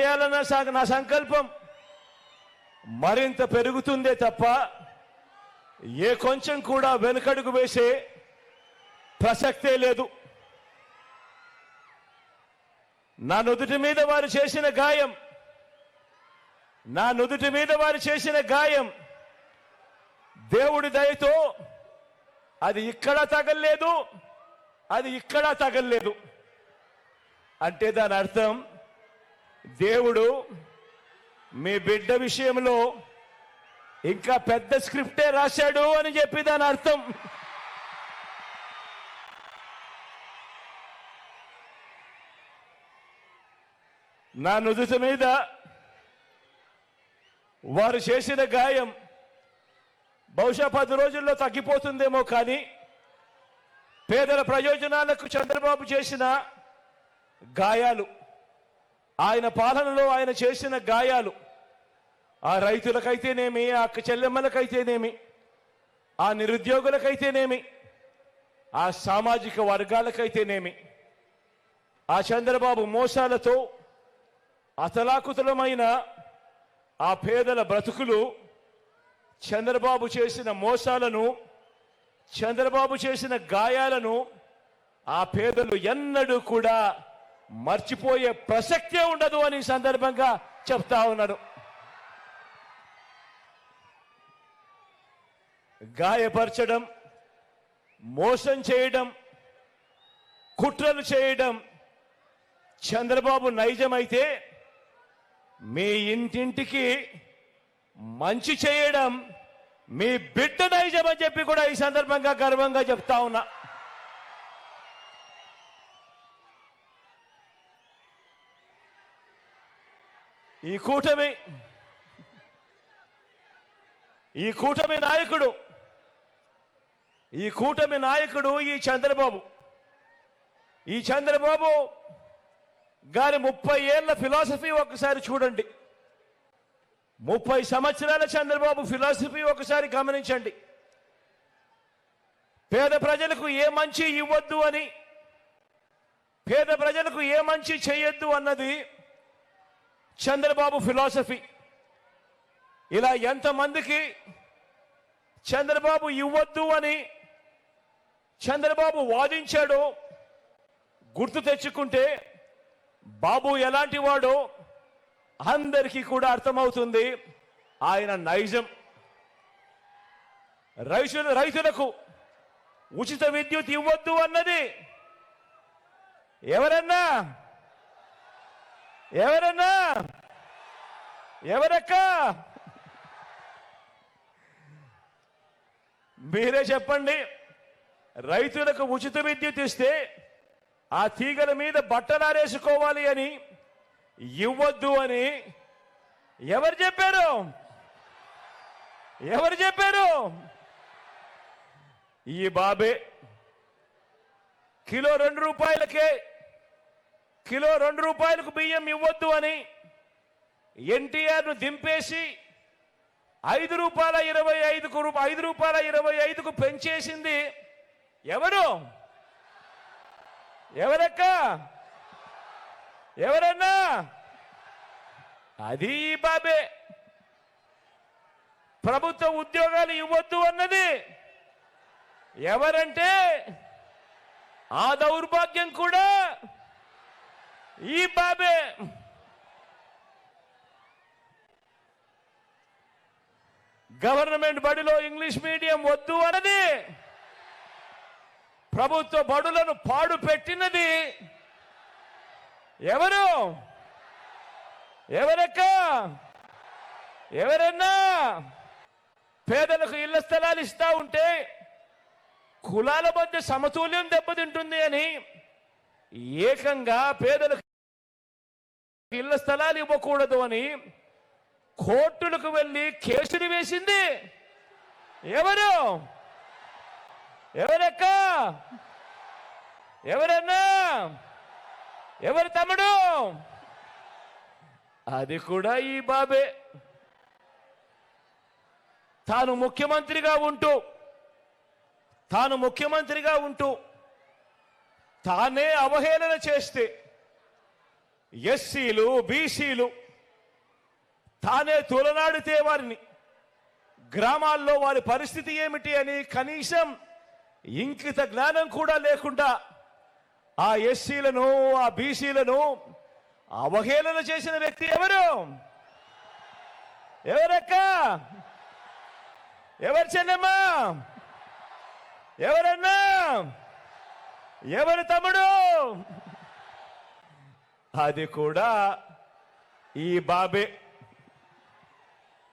చేయాలన్న నా సంకల్పం మరింత పెరుగుతుందే తప్ప ఏ కొంచెం కూడా వెనుకడుగు వేసే ప్రసక్తే లేదు. నా నుదుటి మీద వారు చేసిన గాయం దేవుడి దయతో అది ఇక్కడ తగలలేదు, అది ఇక్కడ తగలలేదు. అంటే దాని అర్థం దేవుడు మీ బిడ్డ విషయంలో ఇంకా పెద్ద స్క్రిప్టే రాశాడు అని చెప్పి దాని అర్థం. నా నుదుటి మీద వారు చేసిన గాయం బహుశా 10 రోజుల్లో తగ్గిపోతుందేమో, కానీ పేదల ప్రయోజనాలకు చంద్రబాబు చేసిన గాయాలు, ఆయన పాలనలో ఆయన చేసిన గాయాలు, ఆ రైతులకైతేనేమి, ఆ చెల్లెమ్మలకైతేనేమి, ఆ నిరుద్యోగులకైతేనేమి, ఆ సామాజిక వర్గాలకైతేనేమి, ఆ చంద్రబాబు మోసాలతో అతలాకుతలమైన ఆ పేదల బ్రతుకులు, చంద్రబాబు చేసిన మోసాలను, చంద్రబాబు చేసిన గాయాలను ఆ పేదలు ఎన్నడూ కూడా మర్చిపోయే ప్రసక్తే ఉండదు అని సందర్భంగా చెప్తా ఉన్నారు. గాయపరచడం, మోసం చేయడం, కుట్రలు చేయడం చంద్రబాబు నైజమైతే, మీ ఇంటింటికి మంచి చేయడం మీ బిడ్డ నైజం అని చెప్పి కూడా ఈ సందర్భంగా గర్వంగా చెప్తా ఉన్నా. ఈ కూటమి నాయకుడు ఈ చంద్రబాబు గారి 30 ఏళ్ల ఫిలాసఫీ ఒకసారి చూడండి. 30 సంవత్సరాల చంద్రబాబు ఫిలాసఫీ ఒకసారి గమనించండి. పేద ప్రజలకు ఏ మంచి ఇవ్వద్దు అని, పేద ప్రజలకు ఏ మంచి చేయొద్దు అన్నది చంద్రబాబు ఫిలాసఫీ. ఇలా ఎంతమందికి చంద్రబాబు ఇవ్వద్దు అని చంద్రబాబు వాదించాడో గుర్తు తెచ్చుకుంటే బాబు ఎలాంటి వాడో అందరికీ కూడా అర్థమవుతుంది ఆయన నైజం. రైతులకు ఉచిత విద్యుత్ ఇవ్వద్దు అన్నది ఎవరక్క మీరే చెప్పండి. రైతులకు ఉచిత విద్యుత్ ఇస్తే ఆ తీగల మీద బట్టలారేసుకోవాలి అని ఇవ్వద్దు అని ఎవరు చెప్పారు? ఈ బాబే. కిలో 2 రూపాయలకు బియ్యం ఇవ్వద్దు అని ఎన్టీఆర్ను దింపేసి 5 రూపాయల 25కు పెంచేసింది ఎవరక్క? ఎవరన్నా? అది ఈ బాబే. ప్రభుత్వ ఉద్యోగాలు ఇవ్వద్దు అన్నది ఎవరంటే ఆ దౌర్భాగ్యం కూడా ఈ బాబే. గవర్నమెంట్ బడిలో ఇంగ్లీష్ మీడియం వద్దు అన్నది, ప్రభుత్వ బడులను పాడు పెట్టినది ఎవరక్క? ఎవరన్నా? పేదలకు ఇళ్ల స్థలాలు ఇస్తా ఉంటే కులాల మధ్య సమతుల్యం దెబ్బతింటుంది అని ఏకంగా పేదలకు ఇళ్ల స్థలాలు ఇవ్వకూడదు అని కోర్టులకు వెళ్ళి కేసులు వేసింది ఎవరక్క? ఎవరన్నా? ఎవరు తమ్ముడు? అది కూడా ఈ బాబే. తాను ముఖ్యమంత్రిగా ఉంటూ తానే అవహేళన చేస్తే, ఎస్సీలు బీసీలు తానే తొలనాడితే వారిని గ్రామాల్లో వారి పరిస్థితి ఏమిటి అని కనీసం ఇంకిత జ్ఞానం కూడా లేకుండా ఆ ఎస్సీలను ఆ బీసీలను అవహేళన చేసిన వ్యక్తి ఎవరు? ఎవరక్క? ఎవరు చెల్లెమ్మా? ఎవరన్నా? ఎవరు తమ్ముడు? అది కూడా ఈ బాబే.